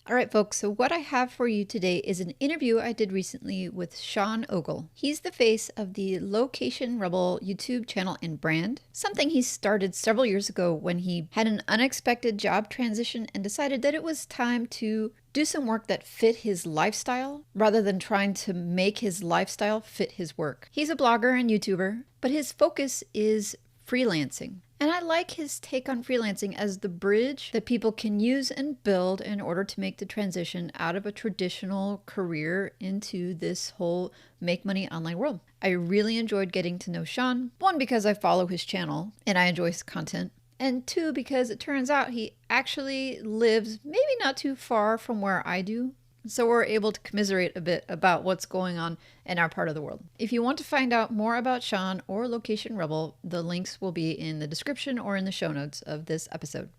All right, folks, so what I have for you today is an interview I did recently with Sean Ogle. He's the face of the Location Rebel YouTube channel and brand, something he started several years ago when he had an unexpected job transition and decided that it was time to do some work that fit his lifestyle rather than trying to make his lifestyle fit his work. He's a blogger and YouTuber, but his focus is freelancing. And I like his take on freelancing as the bridge that people can use and build in order to make the transition out of a traditional career into this whole make money online world. I really enjoyed getting to know Sean, one, because I follow his channel and I enjoy his content, and two, because it turns out he actually lives maybe not too far from where I do. So we're able to commiserate a bit about what's going on in our part of the world. If you want to find out more about Sean or Location Rebel, the links will be in the description or in the show notes of this episode.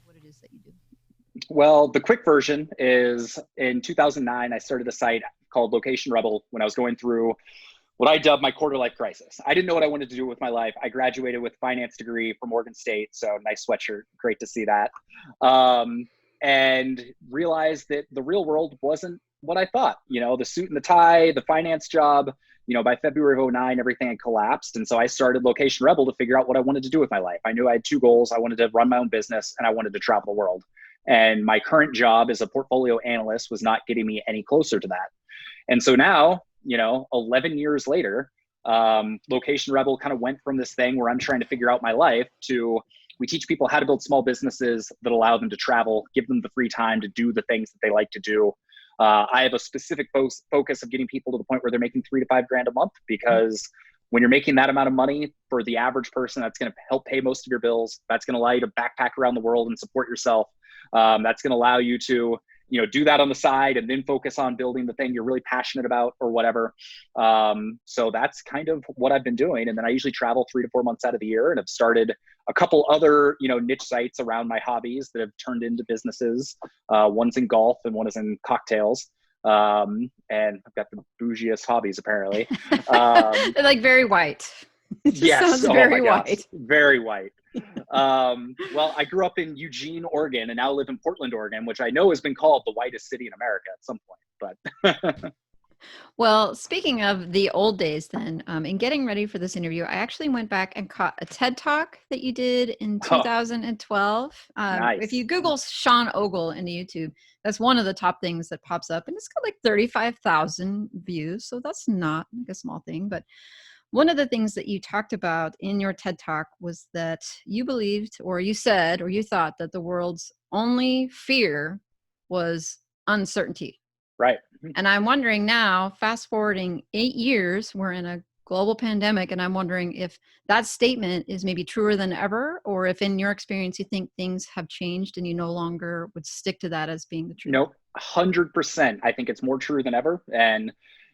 What it is that you do. Well, the quick version is in 2009, I started a site called Location Rebel when I was going through what I dubbed my quarter life crisis. I didn't know what I wanted to do with my life. I graduated with a finance degree from Oregon State, so nice sweatshirt, great to see that. And realized that the real world wasn't what I thought. You know, the suit and the tie, the finance job, you know, by February of 2009, everything had collapsed. And so I started Location Rebel to figure out what I wanted to do with my life. I knew I had two goals. I wanted to run my own business and I wanted to travel the world. And my current job as a portfolio analyst was not getting me any closer to that. And so now, you know, 11 years later, Location Rebel kind of went from this thing where I'm trying to figure out my life to we teach people how to build small businesses that allow them to travel, give them the free time to do the things that they like to do. I have a specific focus of getting people to the point where they're making $3 to $5 grand a month, because when you're making that amount of money for the average person, that's going to help pay most of your bills. That's going to allow you to backpack around the world and support yourself. That's going to allow you to, you know, do that on the side and then focus on building the thing you're really passionate about or whatever. So that's kind of what I've been doing. And then I usually travel 3 to 4 months out of the year, and I've started a couple other, you know, niche sites around my hobbies that have turned into businesses. One's in golf and one is in cocktails. And I've got the bougiest hobbies apparently. They're like very white. It just Yes. sounds very white. Very white. Well, I grew up in Eugene, Oregon, and now live in Portland, Oregon, which I know has been called the whitest city in America at some point, but Well, speaking of the old days then, in getting ready for this interview, I actually went back and caught a TED Talk that you did in oh, 2012. If you nice. Google Sean Ogle into YouTube, that's one of the top things that pops up, and it's got like 35,000 views. So that's not like a small thing, but one of the things that you talked about in your TED Talk was that you believed, or you said, or you thought that the world's only fear was uncertainty. Right. And I'm wondering now, fast forwarding 8 years, we're in a global pandemic, and I'm wondering if that statement is maybe truer than ever, or if in your experience you think things have changed and you no longer would stick to that as being the truth. Nope. 100%. I think it's more true than ever. And,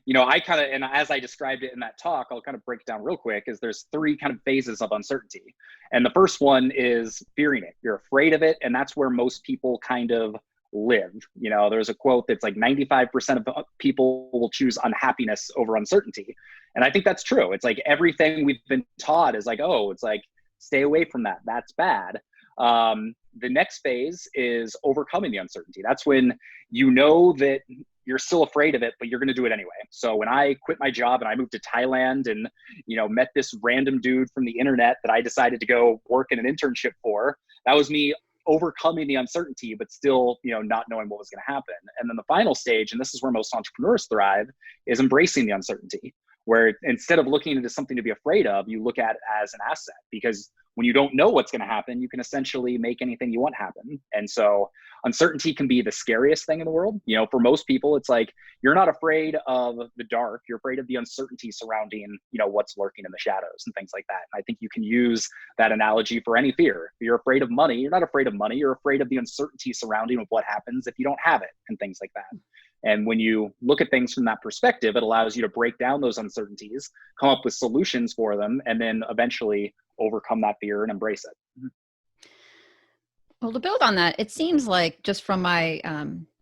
you know, and as I described it in that talk, I'll kind of break it down real quick, is there's 3 kind of phases of uncertainty. And the first one is fearing it. You're afraid of it. And that's where most people kind of live. You know, there's a quote that's like 95% of people will choose unhappiness over uncertainty. And I think that's true. It's like everything we've been taught is like, oh, it's like, stay away from that. That's bad. The next phase is overcoming the uncertainty. That's when you know that you're still afraid of it, but you're going to do it anyway. So when I quit my job and I moved to Thailand and, you know, met this random dude from the internet that I decided to go work in an internship for, that was me overcoming the uncertainty, but still, you know, not knowing what was going to happen. And then the final stage, and this is where most entrepreneurs thrive, is embracing the uncertainty, where instead of looking into something to be afraid of, you look at it as an asset, because when you don't know what's going to happen, you can essentially make anything you want happen. And so uncertainty can be the scariest thing in the world. You know, for most people, it's like, you're not afraid of the dark. You're afraid of the uncertainty surrounding, you know, what's lurking in the shadows and things like that. And I think you can use that analogy for any fear. If you're afraid of money, you're not afraid of money. You're afraid of the uncertainty surrounding what happens if you don't have it and things like that. And when you look at things from that perspective, it allows you to break down those uncertainties, come up with solutions for them, and then eventually overcome that fear and embrace it. Well, to build on that, it seems like, just from my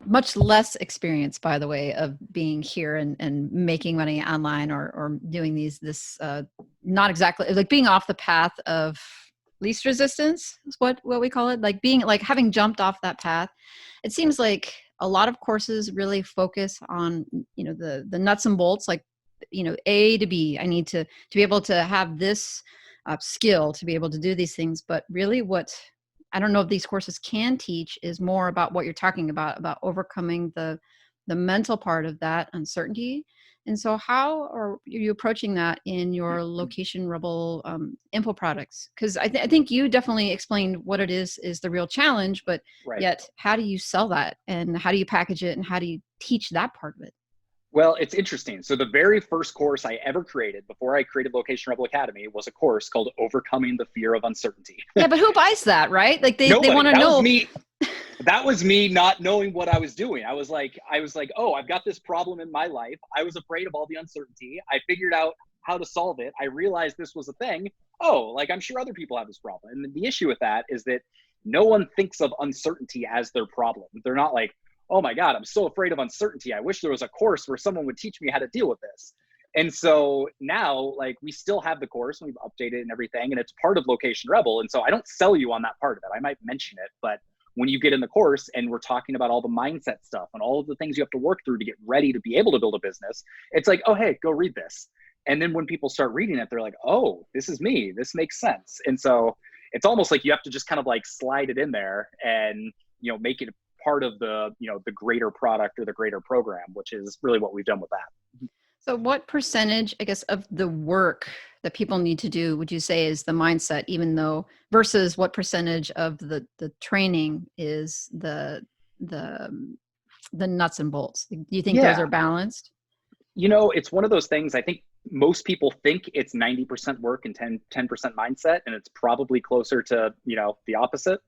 much less experience, by the way, of being here and making money online or doing this not exactly like being off the path of least resistance is what we call it, like being like having jumped off that path. It seems like a lot of courses really focus on, the nuts and bolts, like, A to B. I need to be able to have this skill to be able to do these things. But really, what I don't know if these courses can teach is more about what you're talking about overcoming the mental part of that uncertainty. And so how are you approaching that in your Location Rebel info products? Because I think you definitely explained what it is the real challenge, but Right. yet how do you sell that, and how do you package it, and how do you teach that part of it? Well, it's interesting. So the very first course I ever created before I created Location Rebel Academy was a course called Overcoming the Fear of Uncertainty. Yeah, but who buys that, right? Like they want Nobody. to know. That was me not knowing what I was doing. I was like, oh, I've got this problem in my life. I was afraid of all the uncertainty. I figured out how to solve it. I realized this was a thing. Oh, like I'm sure other people have this problem. And the issue with that is that no one thinks of uncertainty as their problem. They're not like, oh my God, I'm so afraid of uncertainty. I wish there was a course where someone would teach me how to deal with this. And so now, like, we still have the course and we've updated it and everything, and it's part of Location Rebel. And so I don't sell you on that part of it. I might mention it, but when you get in the course and we're talking about all the mindset stuff and all of the things you have to work through to get ready to be able to build a business, it's like, oh, hey, go read this. And then when people start reading it, they're like, oh, this is me. This makes sense. And so it's almost like you have to just kind of like slide it in there and, make it part of the, the greater product or the greater program, which is really what we've done with that. So what percentage, I guess, of the work that people need to do would you say is the mindset, even though, versus what percentage of the training is the nuts and bolts? Do you think those Yeah. are balanced? It's one of those things. I think most people think it's 90% work and 10% mindset, and it's probably closer to, the opposite.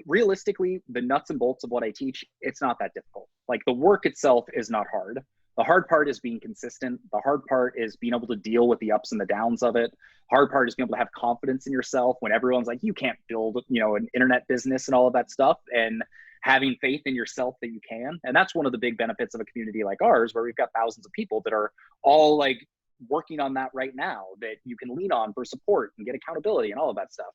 Realistically, the nuts and bolts of what I teach, it's not that difficult. Like the work itself is not hard. The hard part is being consistent. The hard part is being able to deal with the ups and the downs of it. Hard part is being able to have confidence in yourself when everyone's like, you can't build, an internet business and all of that stuff. And having faith in yourself that you can. And that's one of the big benefits of a community like ours, where we've got thousands of people that are all like working on that right now that you can lean on for support and get accountability and all of that stuff.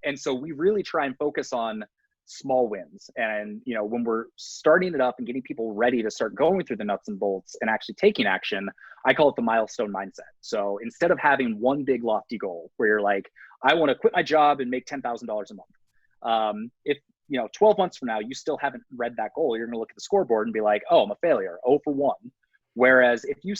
And so we really try and focus on small wins. And, when we're starting it up and getting people ready to start going through the nuts and bolts and actually taking action, I call it the milestone mindset. So instead of having one big lofty goal where you're like, I want to quit my job and make $10,000 a month. If 12 months from now, you still haven't read that goal, you're going to look at the scoreboard and be like, oh, I'm a failure, 0 for 1. Whereas if you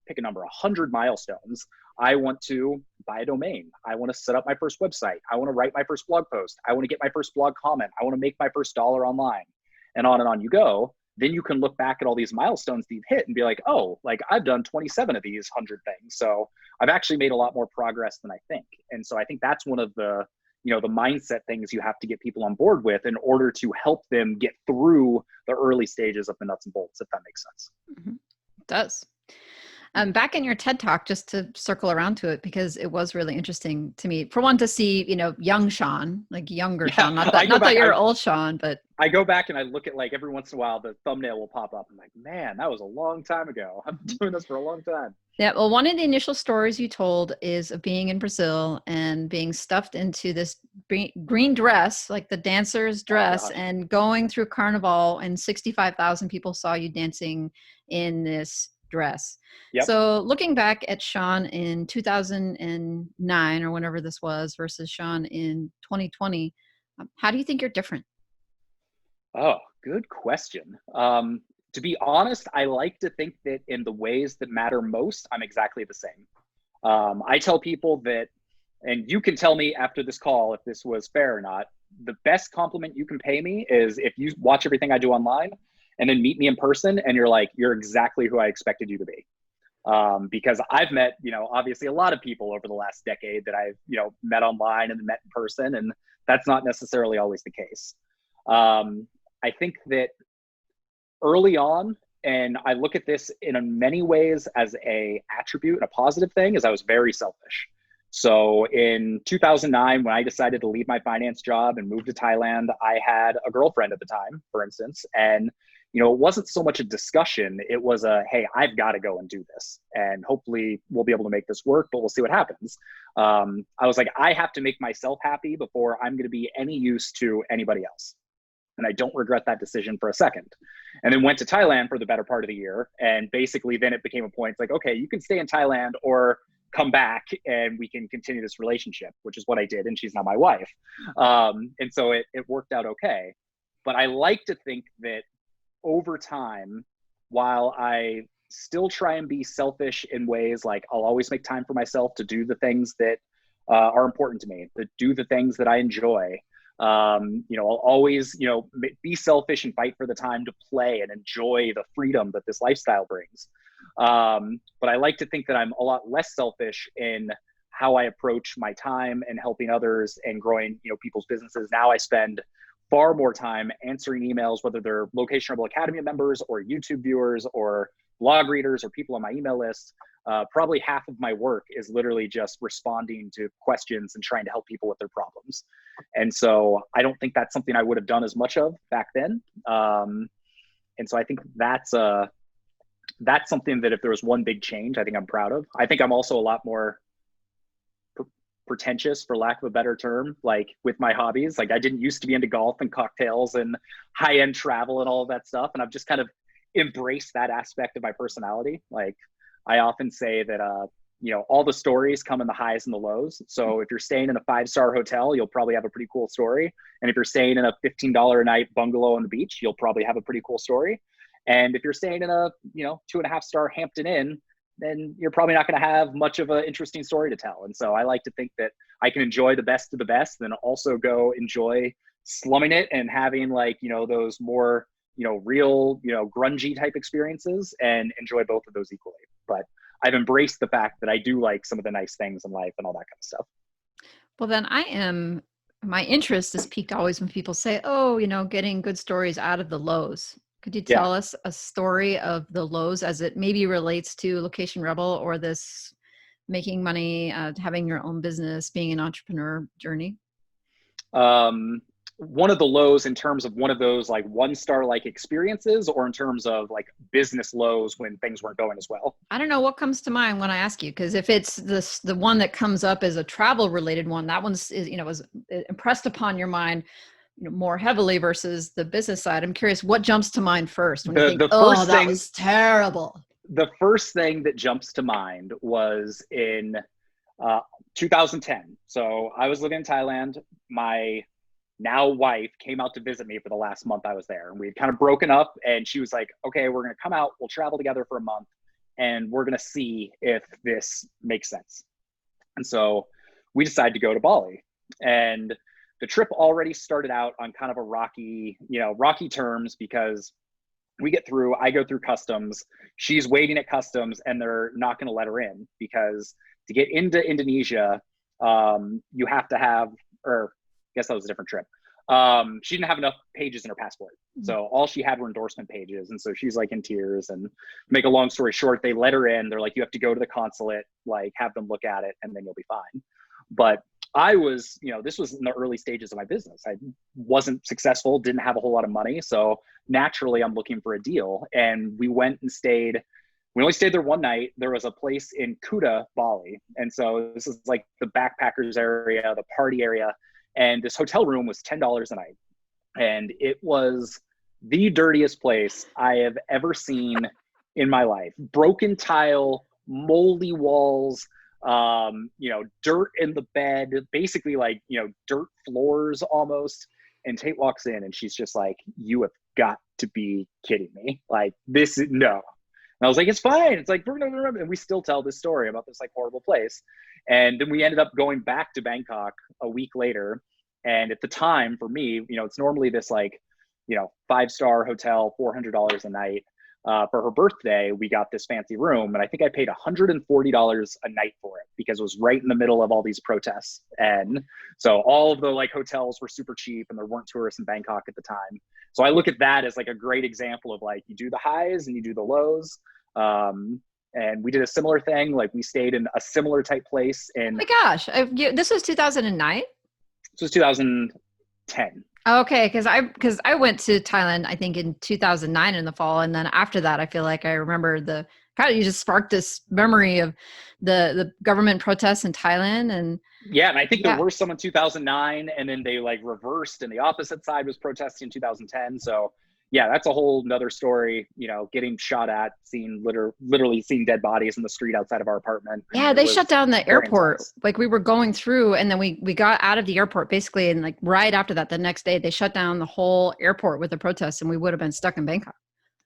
pick a number, 100 milestones, I want to buy a domain. I want to set up my first website. I want to write my first blog post. I want to get my first blog comment. I want to make my first dollar online, and on you go. Then you can look back at all these milestones that you've hit and be like, oh, like I've done 27 of these 100 things. So I've actually made a lot more progress than I think. And so I think that's one of the the mindset things you have to get people on board with in order to help them get through the early stages of the nuts and bolts, if that makes sense. Mm-hmm. It does. Back in your TED Talk, just to circle around to it, because it was really interesting to me, for one, to see, young Sean, like younger Sean, not that you're old Sean, but I go back and I look at, like, every once in a while, the thumbnail will pop up. I'm like, man, that was a long time ago. I've been doing this for a long time. Yeah. Well, one of the initial stories you told is of being in Brazil and being stuffed into this green dress, like the dancer's dress, and going through Carnival, and 65,000 people saw you dancing in this dress. Yep. So looking back at Sean in 2009 or whenever this was versus Sean in 2020, how do you think you're different? Oh, good question. To be honest, I like to think that in the ways that matter most, I'm exactly the same. I tell people that, and you can tell me after this call if this was fair or not, the best compliment you can pay me is if you watch everything I do online and then meet me in person and you're like, you're exactly who I expected you to be. Because I've met, obviously a lot of people over the last decade that I've, met online and met in person, and that's not necessarily always the case. I think that early on, and I look at this in many ways as a attribute and a positive thing, is I was very selfish. So in 2009, when I decided to leave my finance job and move to Thailand, I had a girlfriend at the time, for instance, and it wasn't so much a discussion. It was a, hey, I've got to go and do this. And hopefully we'll be able to make this work, but we'll see what happens. I was like, I have to make myself happy before I'm going to be any use to anybody else. And I don't regret that decision for a second. And then went to Thailand for the better part of the year. And basically then it became a point, like, okay, you can stay in Thailand or come back and we can continue this relationship, which is what I did. And she's now my wife. And so it worked out okay. But I like to think that over time, while I still try and be selfish in ways, like I'll always make time for myself to do the things that are important to me, to do the things that I enjoy. I'll always, be selfish and fight for the time to play and enjoy the freedom that this lifestyle brings. But I like to think that I'm a lot less selfish in how I approach my time and helping others and growing, people's businesses. Now I spend far more time answering emails, whether they're Location Rebel Academy members or YouTube viewers or blog readers or people on my email list. Probably half of my work is literally just responding to questions and trying to help people with their problems. And so I don't think that's something I would have done as much of back then. And so I think that's something that if there was one big change, I think I'm proud of. I think I'm also a lot more pretentious, for lack of a better term, like with my hobbies. Like I didn't used to be into golf and cocktails and high-end travel and all of that stuff. And I've just kind of embraced that aspect of my personality. Like I often say that, all the stories come in the highs and the lows. So if you're staying in a 5-star hotel, you'll probably have a pretty cool story. And if you're staying in a $15 a night bungalow on the beach, you'll probably have a pretty cool story. And if you're staying in a, 2.5-star Hampton Inn, then you're probably not going to have much of an interesting story to tell. And so I like to think that I can enjoy the best of the best, then also go enjoy slumming it and having those more, real, grungy type experiences and enjoy both of those equally. But I've embraced the fact that I do like some of the nice things in life and all that kind of stuff. Well, then my interest is piqued always when people say, oh, getting good stories out of the lows. Could you Yeah. tell us a story of the lows as it maybe relates to Location Rebel or this making money, having your own business, being an entrepreneur journey? One of the lows in terms of one of those like 1-star like experiences, or in terms of like business lows when things weren't going as well? I don't know what comes to mind when I ask you, because if it's the one that comes up as a travel related one, that was impressed upon your mind more heavily versus the business side. I'm curious, what jumps to mind first when you think, oh, that was terrible? The first thing that jumps to mind was in 2010. So I was living in Thailand. My now wife came out to visit me for the last month I was there. And we had kind of broken up, and she was like, okay, we're going to come out. We'll travel together for a month and we're going to see if this makes sense. And so we decided to go to Bali, and the trip already started out on kind of a rocky terms, because I go through customs, she's waiting at customs, and they're not going to let her in because to get into Indonesia, you have to have, or I guess that was a different trip. She didn't have enough pages in her passport. So all she had were endorsement pages. And so she's like in tears, and make a long story short, they let her in. They're like, you have to go to the consulate, like have them look at it, and then you'll be fine. But I was, this was in the early stages of my business. I wasn't successful, didn't have a whole lot of money. So naturally I'm looking for a deal. And we went and we only stayed there one night. There was a place in Kuta, Bali. And so this is like the backpackers area, the party area. And this hotel room was $10 a night. And it was the dirtiest place I have ever seen in my life. Broken tile, moldy walls, dirt in the bed, basically like, dirt floors almost. And Tate walks in and she's just like, you have got to be kidding me. Like this is no. And I was like, it's fine. It's like, and we still tell this story about this like horrible place. And then we ended up going back to Bangkok a week later. And at the time for me, it's normally this like, 5-star hotel, $400 a night. For her birthday, we got this fancy room, and I think I paid $140 a night for it because it was right in the middle of all these protests. And so all of the like hotels were super cheap, and there weren't tourists in Bangkok at the time. So I look at that as like a great example of like, you do the highs and you do the lows. And we did a similar thing. Like we stayed in a similar type place in— Oh my gosh, this was 2009? This was 2010. Okay, because I went to Thailand, I think in 2009 in the fall, and then after that, I feel like I remember the kind of you just sparked this memory of the government protests in Thailand, and Yeah, and I think there yeah, were some in 2009, and then they like reversed, and the opposite side was protesting in 2010. So yeah, that's a whole nother story. You know, getting shot at, seeing literally seeing dead bodies in the street outside of our apartment. yeah, It they shut was down the very airport. intense. Like we were going through, and then we got out of the airport basically, and like right after that, the next day, they shut down the whole airport with the protests, and we would have been stuck in Bangkok.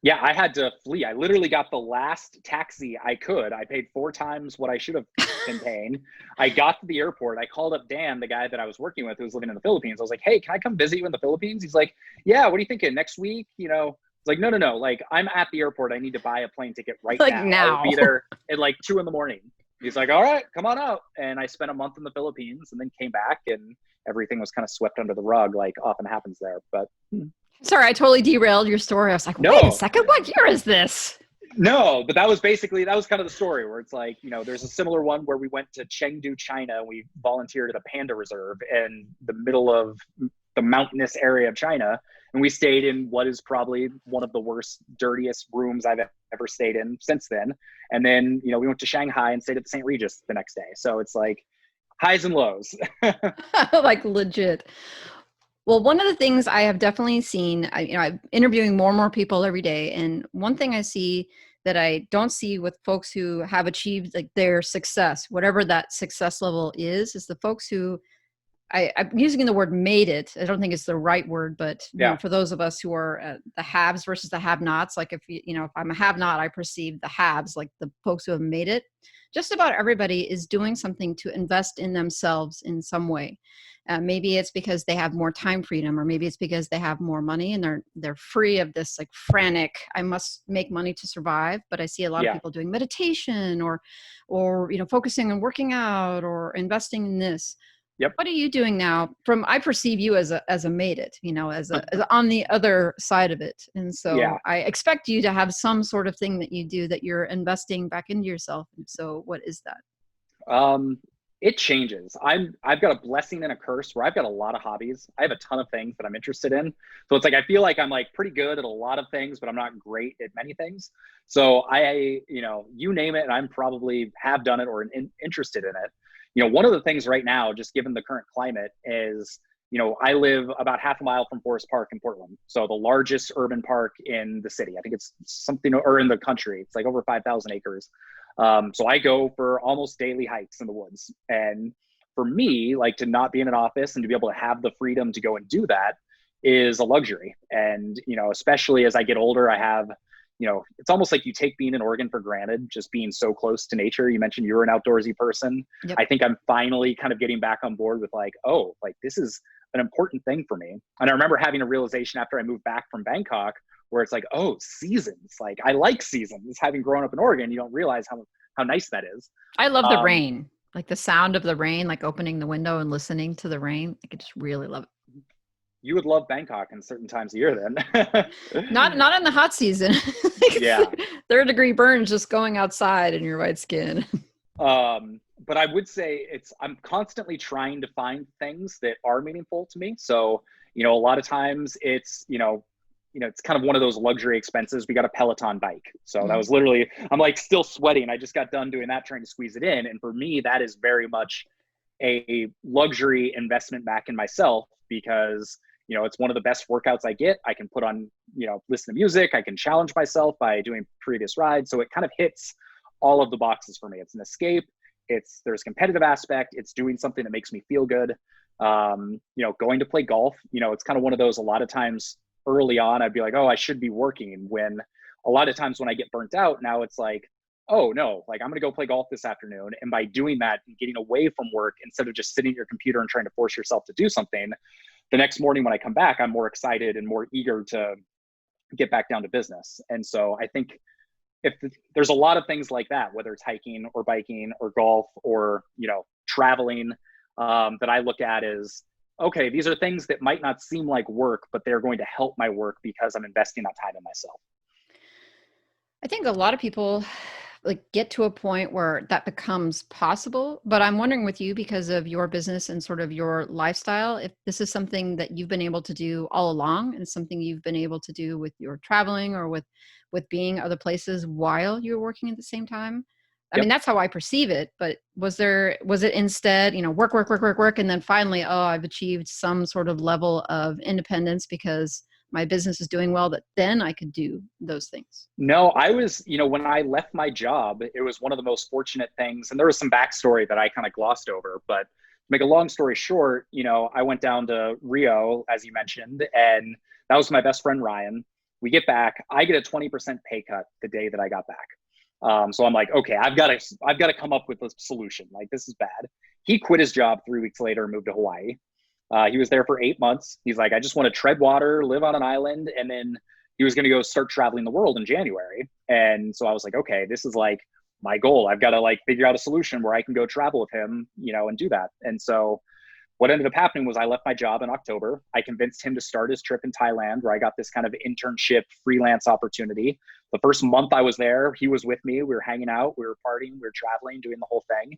Yeah, I had to flee. I literally got the last taxi I could. I paid 4 times what I should have been paying. I got to the airport. I called up Dan, the guy that I was working with who was living in the Philippines. I was like, hey, can I come visit you in the Philippines? He's like, yeah, what are you thinking? Next week? You know, it's like, no, no, no. Like, I'm at the airport. I need to buy a plane ticket right Like now. I will now. be there at like 2 in the morning. He's like, all right, come on out. And I spent a month in the Philippines and then came back and everything was kind of swept under the rug, like often happens there. But Sorry, I totally derailed your story. I was like, wait a no, second, what year is this? no, but that was kind of the story where it's like, you know, there's a similar one where we went to Chengdu, China. We volunteered at a panda reserve in the middle of the mountainous area of China. And we stayed in what is probably one of the worst, dirtiest rooms I've ever stayed in since then. And then, you know, we went to Shanghai and stayed at the St. Regis the next day. So it's like highs and lows. Like legit. Well, one of the things I have definitely seen, I'm interviewing more and more people every day, and one thing I see that I don't see with folks who have achieved like their success, whatever that success level is the folks who I'm using the word made it. I don't think it's the right word, but Yeah. for those of us who are the haves versus the have-nots, like if I'm a have-not, I perceive the haves, like the folks who have made it. Just about everybody is doing something to invest in themselves in some way. Maybe it's because they have more time freedom, or maybe it's because they have more money and they're free of this like frantic, I must make money to survive. But I see a lot of Yeah. people doing meditation or focusing on working out or investing in this. Yep. What are you doing now? I perceive you as a made it, as on the other side of it. And Yeah. so I expect you to have some sort of thing that you do that you're investing back into yourself. And so what is that? Um, it changes. I've got a blessing and a curse where I've got a lot of hobbies. I have a ton of things that I'm interested in. So it's like I feel like I'm like pretty good at a lot of things, but I'm not great at many things. So you know, you name it, and I'm probably have done it or interested in it. You know, one of the things right now, just given the current climate, is you know, I live about half a mile from Forest Park in Portland, so the largest urban park in the city. I think it's something, or in the country. It's like over 5,000 acres. So I go for almost daily hikes in the woods. And for me, like to not be in an office and to be able to have the freedom to go and do that is a luxury. And, you know, especially as I get older, I have, you know, it's almost like you take being in Oregon for granted, just being so close to nature. You mentioned you're an outdoorsy person. Yep. I think I'm finally kind of getting back on board with like, oh, like this is an important thing for me. And I remember having a realization after I moved back from Bangkok where it's like, oh, seasons. Like I like seasons. Having grown up in Oregon, you don't realize how nice that is. I love the Um, rain, like the sound of the rain, like opening the window and listening to the rain. I could just really love it. you would love Bangkok in certain times of year then. Not in the hot season. Yeah. Third-degree burns just going outside in your white skin. But I would say I'm constantly trying to find things that are meaningful to me. So, you know, a lot of times it's, it's kind of one of those luxury expenses. We got a Peloton bike. So that was literally, I'm like still sweating. I just got done doing that, trying to squeeze it in. And for me, that is very much a luxury investment back in myself because, you know, it's one of the best workouts I get. I can put on, you know, listen to music. I can challenge myself by doing previous rides. So it kind of hits all of the boxes for me. It's an escape. There's competitive aspect. It's doing something that makes me feel good. Going to play golf, you know, it's kind of one of those, a lot of times early on, I'd be like, oh, I should be working, when a lot of times when I get burnt out, now it's like, oh no, like I'm going to go play golf this afternoon. And by doing that and getting away from work, instead of just sitting at your computer and trying to force yourself to do something, the next morning when I come back, I'm more excited and more eager to get back down to business. And so I think there's a lot of things like that, whether it's hiking or biking or golf or, you know, traveling, that I look at as, okay, these are things that might not seem like work, but they're going to help my work because I'm investing that time in myself. I think a lot of people, like get to a point where that becomes possible. But I'm wondering with you, because of your business and sort of your lifestyle, if this is something that you've been able to do all along and something you've been able to do with your traveling or with being other places while you're working at the same time. I mean, Yep. that's how I perceive it, but was it instead, work, work, work, work, work, and then finally, oh, I've achieved some sort of level of independence because my business is doing well, that then I could do those things. No, I was, when I left my job, it was one of the most fortunate things. And there was some backstory that I kind of glossed over. But to make a long story short, I went down to Rio, as you mentioned, and that was my best friend, Ryan. We get back, I get a 20% pay cut the day that I got back. So I'm like, okay, I've got to come up with a solution. Like, this is bad. He quit his job 3 weeks later and moved to Hawaii. He was there for 8 months. He's like, I just want to tread water, live on an island, and then he was going to go start traveling the world in January. And so I was like, okay, this is like my goal. I've got to like figure out a solution where I can go travel with him, and do that. And so what ended up happening was I left my job in October. I convinced him to start his trip in Thailand, where I got this kind of internship freelance opportunity. The first month I was there, he was with me. We were hanging out, we were partying, we were traveling, doing the whole thing.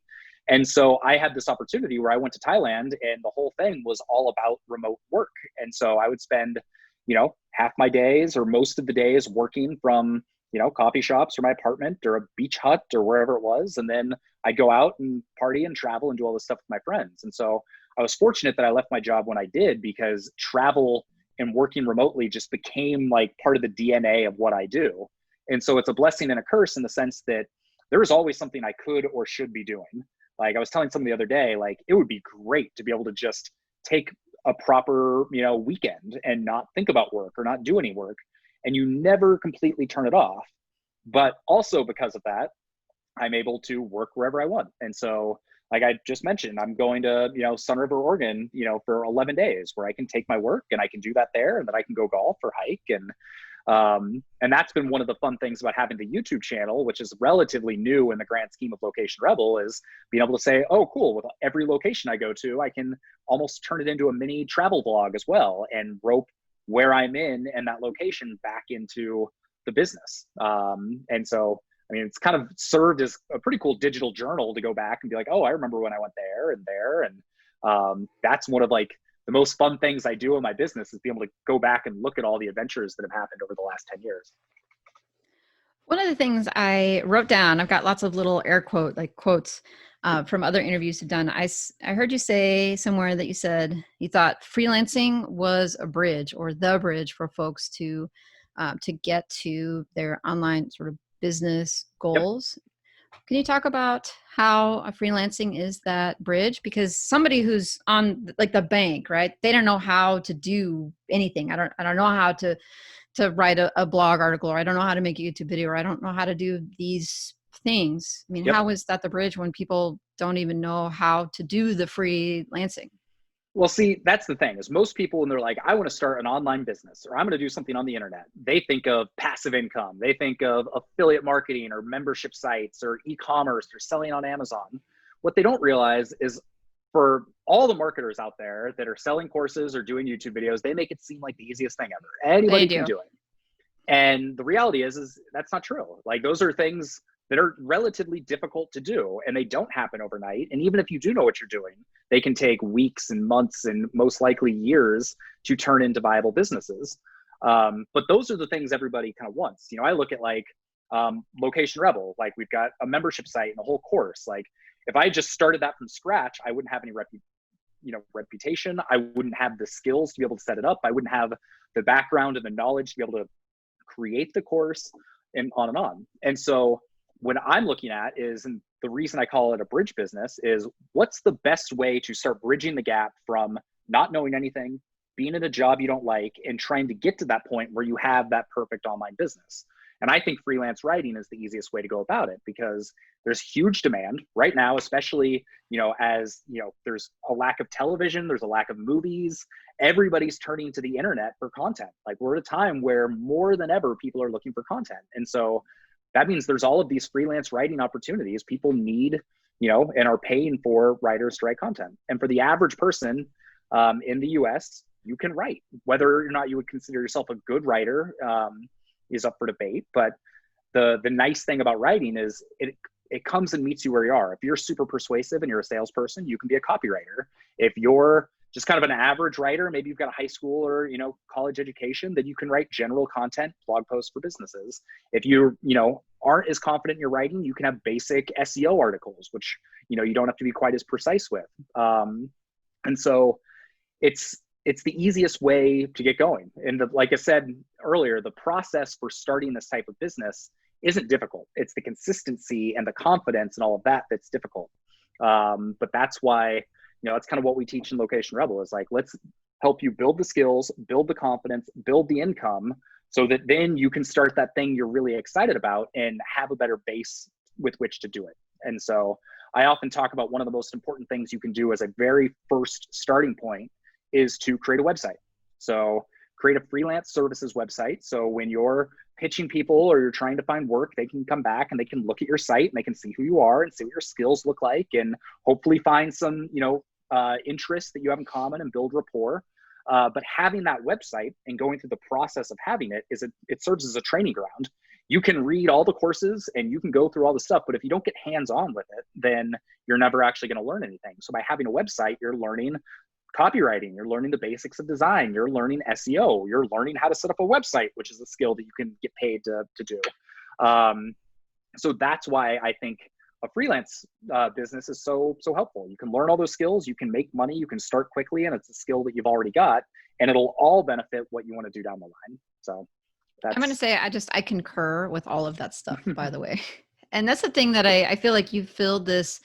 And so I had this opportunity where I went to Thailand, and the whole thing was all about remote work. And so I would spend, half my days or most of the days working from, coffee shops or my apartment or a beach hut or wherever it was. And then I'd go out and party and travel and do all this stuff with my friends. And so I was fortunate that I left my job when I did, because travel and working remotely just became like part of the DNA of what I do. And so it's a blessing and a curse in the sense that there is always something I could or should be doing. Like I was telling someone the other day, like it would be great to be able to just take a proper, weekend and not think about work or not do any work. And you never completely turn it off. But also because of that, I'm able to work wherever I want. And so, like I just mentioned, I'm going to, Sun River, Oregon, for 11 days where I can take my work and I can do that there, and then I can go golf or hike. And that's been one of the fun things about having the YouTube channel, which is relatively new in the grand scheme of Location Rebel, is being able to say, oh, cool, with every location I go to, I can almost turn it into a mini travel vlog as well and rope where I'm in and that location back into the business. And so, I mean, it's kind of served as a pretty cool digital journal to go back and be like, oh, I remember when I went there and there. And that's one of like the most fun things I do in my business, is be able to go back and look at all the adventures that have happened over the last 10 years. One of the things I wrote down, I've got lots of little quotes from other interviews you've done. I heard you say somewhere that you said you thought freelancing was a bridge, or the bridge for folks to get to their online sort of business Yep. goals. Can you talk about how a freelancing is that bridge? Because somebody who's on like the bank, right? They don't know how to do anything. I don't know how to write a blog article, or I don't know how to make a YouTube video, or I don't know how to do these things. I mean, Yep. how is that the bridge when people don't even know how to do the freelancing? Well, see, that's the thing, is most people, when they're like, I want to start an online business or I'm going to do something on the internet, they think of passive income. They think of affiliate marketing or membership sites or e-commerce or selling on Amazon. What they don't realize is, for all the marketers out there that are selling courses or doing YouTube videos, they make it seem like the easiest thing ever. They Anybody can do. do it. And the reality is that's not true. Like, those are things that are relatively difficult to do, and they don't happen overnight. And even if you do know what you're doing, they can take weeks and months and most likely years to turn into viable businesses. But those are the things everybody kind of wants. I look at like Location Rebel, like we've got a membership site and a whole course. Like, if I just started that from scratch, I wouldn't have any reputation. I wouldn't have the skills to be able to set it up. I wouldn't have the background and the knowledge to be able to create the course, and on and on. And so what I'm looking at is, and the reason I call it a bridge business, is what's the best way to start bridging the gap from not knowing anything, being in a job you don't like, and trying to get to that point where you have that perfect online business. And I think freelance writing is the easiest way to go about it, because there's huge demand right now, especially, as, there's a lack of television, there's a lack of movies. Everybody's turning to the internet for content. Like, we're at a time where more than ever, people are looking for content. And so that means there's all of these freelance writing opportunities. People need, and are paying for writers to write content. And for the average person in the US, you can write. Whether or not you would consider yourself a good writer is up for debate. But the nice thing about writing is it comes and meets you where you are. If you're super persuasive and you're a salesperson, you can be a copywriter. If you're just kind of an average writer, maybe you've got a high school or, college education, then you can write general content, blog posts for businesses. If you, aren't as confident in your writing, you can have basic SEO articles, which, you don't have to be quite as precise with. And so it's the easiest way to get going. And like I said earlier, the process for starting this type of business isn't difficult. It's the consistency and the confidence and all of that that's difficult. But that's why, that's kind of what we teach in Location Rebel is like, let's help you build the skills, build the confidence, build the income so that then you can start that thing you're really excited about and have a better base with which to do it. And so I often talk about one of the most important things you can do as a very first starting point is to create a website. So create a freelance services website. So when you're pitching people or you're trying to find work, they can come back and they can look at your site and they can see who you are and see what your skills look like and hopefully find some, interests that you have in common and build rapport. But having that website and going through the process of having it it serves as a training ground. You can read all the courses and you can go through all the stuff, but if you don't get hands-on with it, then you're never actually going to learn anything. So by having a website, you're learning copywriting, you're learning the basics of design, you're learning SEO, you're learning how to set up a website, which is a skill that you can get paid to do. So that's why I think a freelance business is so helpful. You can learn all those skills, you can make money, you can start quickly, and it's a skill that you've already got, and it'll all benefit what you want to do down the line. So I'm going to say, I concur with all of that stuff, by the way. And that's the thing that I feel like you filled this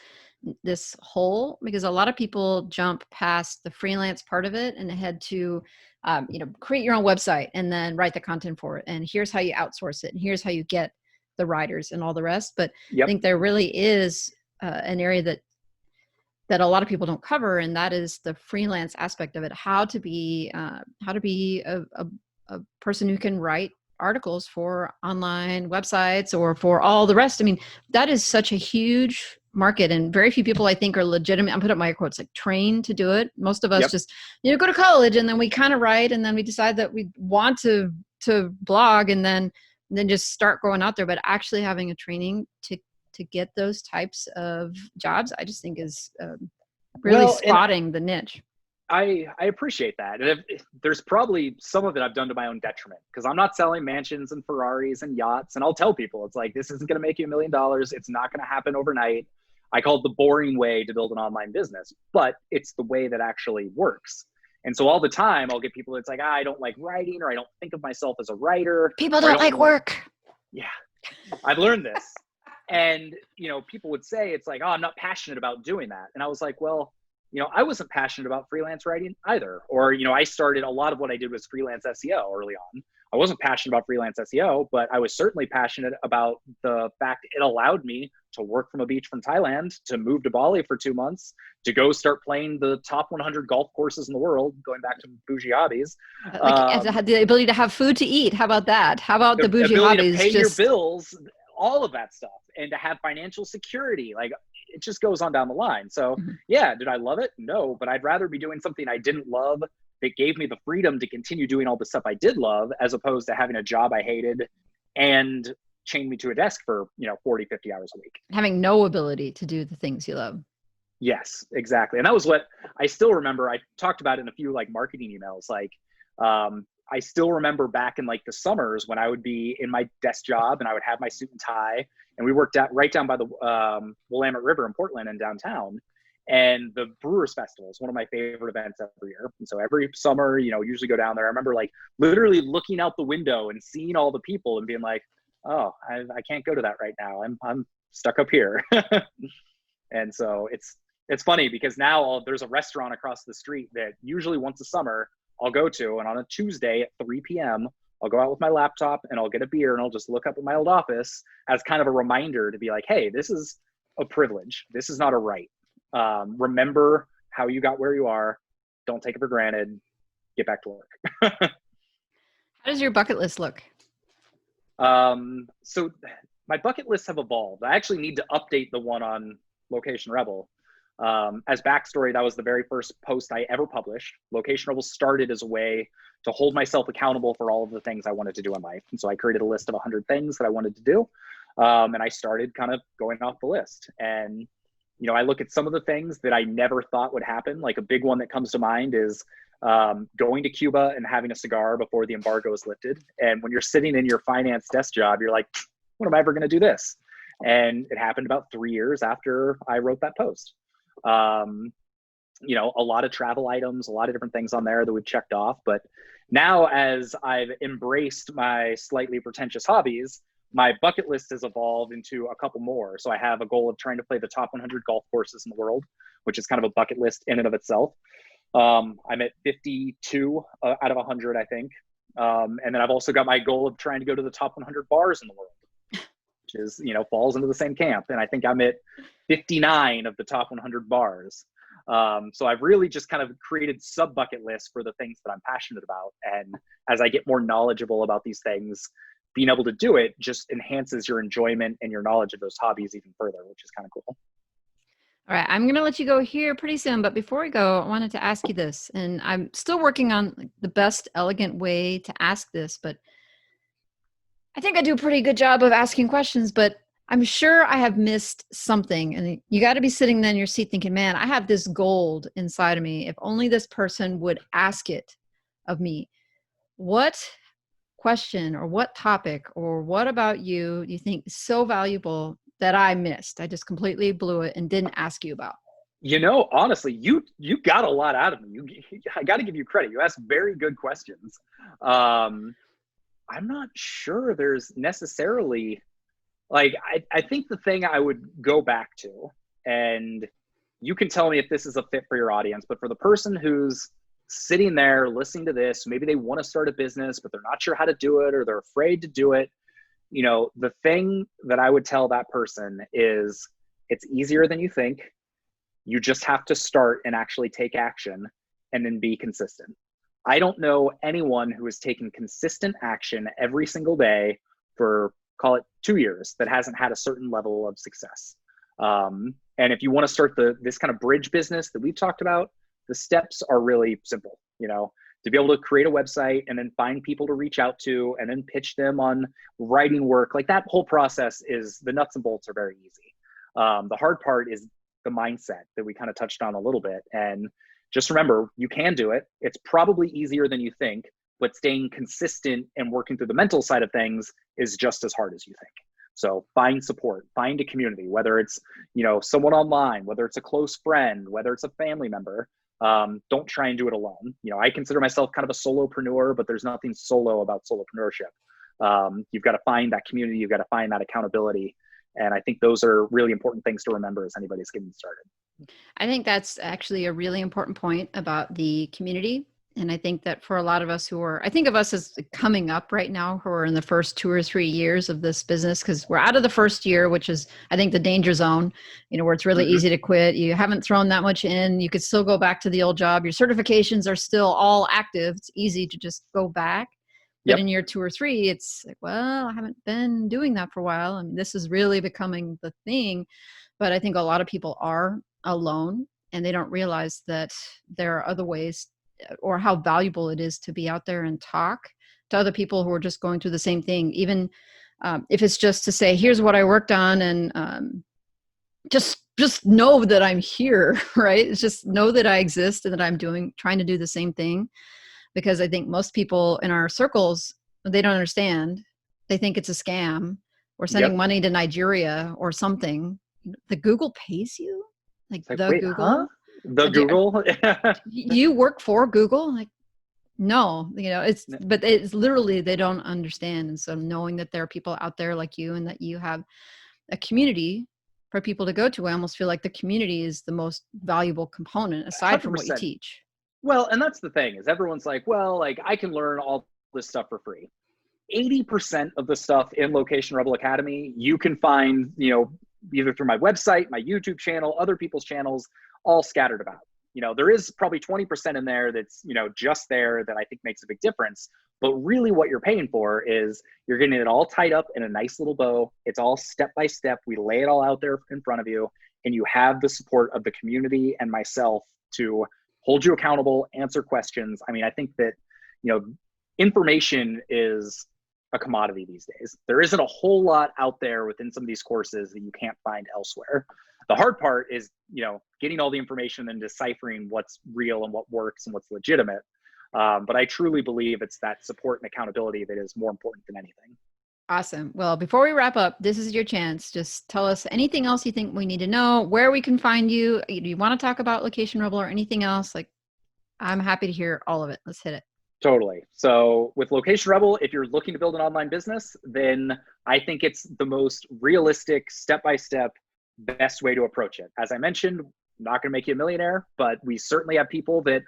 hole, because a lot of people jump past the freelance part of it and head to, create your own website and then write the content for it. And here's how you outsource it. And here's how you get the writers and all the rest. But I think there really is an area that a lot of people don't cover. And that is the freelance aspect of it, how to be a person who can write articles for online websites or for all the rest. I mean, that is such a huge market, and very few people I think are legitimate. I'm putting up my quotes, like trained to do it. Most of us just, go to college and then we kind of write and then we decide that we want to blog and then just start going out there. But actually having a training to get those types of jobs, I just think is really spotting the niche. I appreciate that. And there's probably some of it I've done to my own detriment, because I'm not selling mansions and Ferraris and yachts. And I'll tell people, it's like, this isn't going to make you $1 million. It's not going to happen overnight. I call it the boring way to build an online business, but it's the way that actually works. And so all the time I'll get people that's like, I don't like writing, or I don't think of myself as a writer. People don't like work. Yeah, I've learned this. And, people would say, it's like, oh, I'm not passionate about doing that. And I was like, well, I wasn't passionate about freelance writing either. Or, I started, a lot of what I did was freelance SEO early on. I wasn't passionate about freelance SEO, but I was certainly passionate about the fact it allowed me to work from a beach from Thailand, to move to Bali for 2 months, to go start playing the top 100 golf courses in the world, going back to bougie hobbies. The ability to have food to eat. How about that? How about the bougie hobbies? To pay your bills, all of that stuff, and to have financial security. Like, it just goes on down the line. So yeah, did I love it? No, but I'd rather be doing something I didn't love that gave me the freedom to continue doing all the stuff I did love, as opposed to having a job I hated and chained me to a desk for, 40, 50 hours a week. Having no ability to do the things you love. Yes, exactly. And that was what I still remember. I talked about it in a few marketing emails. I still remember back in the summers when I would be in my desk job and I would have my suit and tie, and we worked out right down by the Willamette River in Portland and downtown. And the Brewers Festival is one of my favorite events every year. And so every summer, usually go down there. I remember literally looking out the window and seeing all the people and being like, oh, I can't go to that right now. I'm stuck up here. And so it's funny, because now there's a restaurant across the street that usually once a summer I'll go to, and on a Tuesday at 3 p.m., I'll go out with my laptop and I'll get a beer and I'll just look up at my old office as kind of a reminder to be like, hey, this is a privilege. This is not a right. Remember how you got where you are. Don't take it for granted. Get back to work. How does your bucket list look? So my bucket lists have evolved. I actually need to update the one on Location Rebel. As backstory, that was the very first post I ever published. Location Rebel started as a way to hold myself accountable for all of the things I wanted to do in life. And so I created a list of 100 things that I wanted to do. And I started kind of going off the list. And, I look at some of the things that I never thought would happen. Like a big one that comes to mind is going to Cuba and having a cigar before the embargo is lifted. And when you're sitting in your finance desk job, you're like, when am I ever going to do this? And it happened about 3 years after I wrote that post. A lot of travel items, a lot of different things on there that we've checked off. But now, as I've embraced my slightly pretentious hobbies, my bucket list has evolved into a couple more. So I have a goal of trying to play the top 100 golf courses in the world, which is kind of a bucket list in and of itself. I'm at 52 out of 100, I think. And then I've also got my goal of trying to go to the top 100 bars in the world, which is, falls into the same camp. And I think I'm at 59 of the top 100 bars. So I've really just kind of created sub bucket lists for the things that I'm passionate about. And as I get more knowledgeable about these things, being able to do it just enhances your enjoyment and your knowledge of those hobbies even further, which is kind of cool. All right, I'm going to let you go here pretty soon. But before we go, I wanted to ask you this, and I'm still working on the best elegant way to ask this, but I think I do a pretty good job of asking questions, but I'm sure I have missed something. And you got to be sitting there in your seat thinking, man, I have this gold inside of me. If only this person would ask it of me. What question or what topic or what about you do you think is so valuable that I missed? I just completely blew it and didn't ask you about. Honestly, you got a lot out of me. I got to give you credit. You asked very good questions. I'm not sure there's necessarily I think the thing I would go back to, and you can tell me if this is a fit for your audience, but for the person who's sitting there listening to this, maybe they want to start a business, but they're not sure how to do it, or they're afraid to do it. The thing that I would tell that person is it's easier than you think. You just have to start and actually take action and then be consistent. I don't know anyone who has taken consistent action every single day for, call it 2 years, that hasn't had a certain level of success. And if you want to start this kind of bridge business that we've talked about, the steps are really simple, to be able to create a website and then find people to reach out to and then pitch them on writing work. Like that whole process is, the nuts and bolts are very easy. The hard part is the mindset that we kind of touched on a little bit. And just remember, you can do it. It's probably easier than you think, but staying consistent and working through the mental side of things is just as hard as you think. So find support, find a community, whether it's, someone online, whether it's a close friend, whether it's a family member. Don't try and do it alone. I consider myself kind of a solopreneur, but there's nothing solo about solopreneurship. You've got to find that community. You've got to find that accountability. And I think those are really important things to remember as anybody's getting started. I think that's actually a really important point about the community. And I think that for a lot of us I think of us as coming up right now, who are in the first 2 or 3 years of this business, because we're out of the first year, which is, I think, the danger zone, where it's really easy to quit. You haven't thrown that much in. You could still go back to the old job. Your certifications are still all active. It's easy to just go back. But in year 2 or 3, it's like, well, I haven't been doing that for a while. I mean, this is really becoming the thing. But I think a lot of people are alone and they don't realize that there are other ways, or how valuable it is to be out there and talk to other people who are just going through the same thing. Even if it's just to say, here's what I worked on, and just know that I'm here, right? It's just know that I exist and that I'm trying to do the same thing. Because I think most people in our circles, they don't understand. They think it's a scam, or sending money to Nigeria or something. The Google pays you? Like the wait, Google? Huh? The Google? You work for Google? Like, no, but it's literally, they don't understand. And so knowing that there are people out there like you, and that you have a community for people to go to, I almost feel like the community is the most valuable component aside 100%. from what you teach. Well, and that's the thing, is everyone's like, well, like I can learn all this stuff for free. 80% of the stuff in Location Rebel Academy, you can find, either through my website, my YouTube channel, other people's channels, all scattered about. There is probably 20% in there that's, just there that I think makes a big difference. But really what you're paying for is you're getting it all tied up in a nice little bow. It's all step by step. We lay it all out there in front of you. and you have the support of the community and myself to hold you accountable, answer questions. I mean, I think that, information is a commodity these days. There isn't a whole lot out there within some of these courses that you can't find elsewhere. The hard part is, getting all the information and deciphering what's real and what works and what's legitimate. But I truly believe it's that support and accountability that is more important than anything. Awesome. Well, before we wrap up, this is your chance. Just tell us anything else you think we need to know, where we can find you. Do you want to talk about Location Rebel or anything else? Like, I'm happy to hear all of it. Let's hit it. Totally. So with Location Rebel, if you're looking to build an online business, then I think it's the most realistic, step-by-step, best way to approach it. As I mentioned, I'm not going to make you a millionaire, but we certainly have people that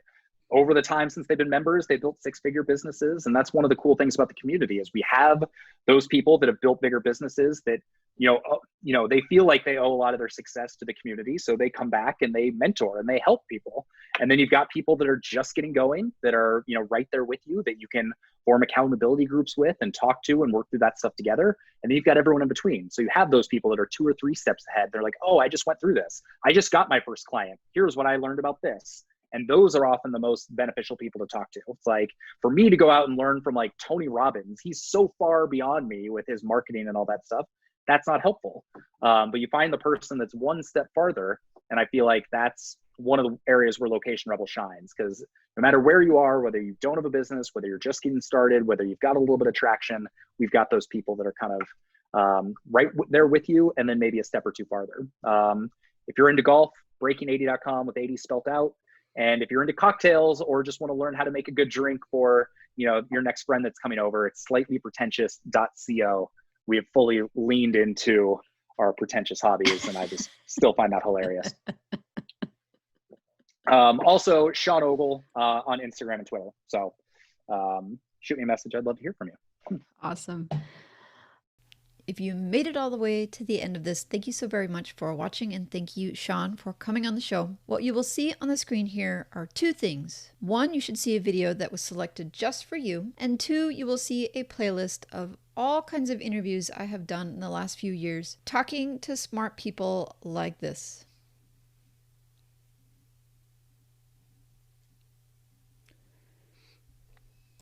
over the time since they've been members, they built six-figure businesses. And that's one of the cool things about the community is we have those people that have built bigger businesses that, they feel like they owe a lot of their success to the community. So they come back and they mentor and they help people. And then you've got people that are just getting going that are, right there with you that you can form accountability groups with and talk to and work through that stuff together. And then you've got everyone in between. So you have those people that are 2 or 3 steps ahead. They're like, oh, I just went through this. I just got my first client. Here's what I learned about this. And those are often the most beneficial people to talk to. It's like for me to go out and learn from like Tony Robbins, he's so far beyond me with his marketing and all that stuff. That's not helpful. But you find the person that's one step farther. And I feel like that's one of the areas where Location Rebel shines, because no matter where you are, whether you don't have a business, whether you're just getting started, whether you've got a little bit of traction, we've got those people that are kind of right there with you and then maybe a step or two farther. If you're into golf, breaking80.com with 80 spelt out. And if you're into cocktails or just want to learn how to make a good drink for, your next friend that's coming over, it's slightlypretentious.co. We have fully leaned into our pretentious hobbies, and I just still find that hilarious. Also, Sean Ogle on Instagram and Twitter. So shoot me a message. I'd love to hear from you. Awesome. If you made it all the way to the end of this, thank you so very much for watching, and thank you, Sean, for coming on the show. What you will see on the screen here are 2 things. 1, you should see a video that was selected just for you, and 2, you will see a playlist of all kinds of interviews I have done in the last few years, talking to smart people like this.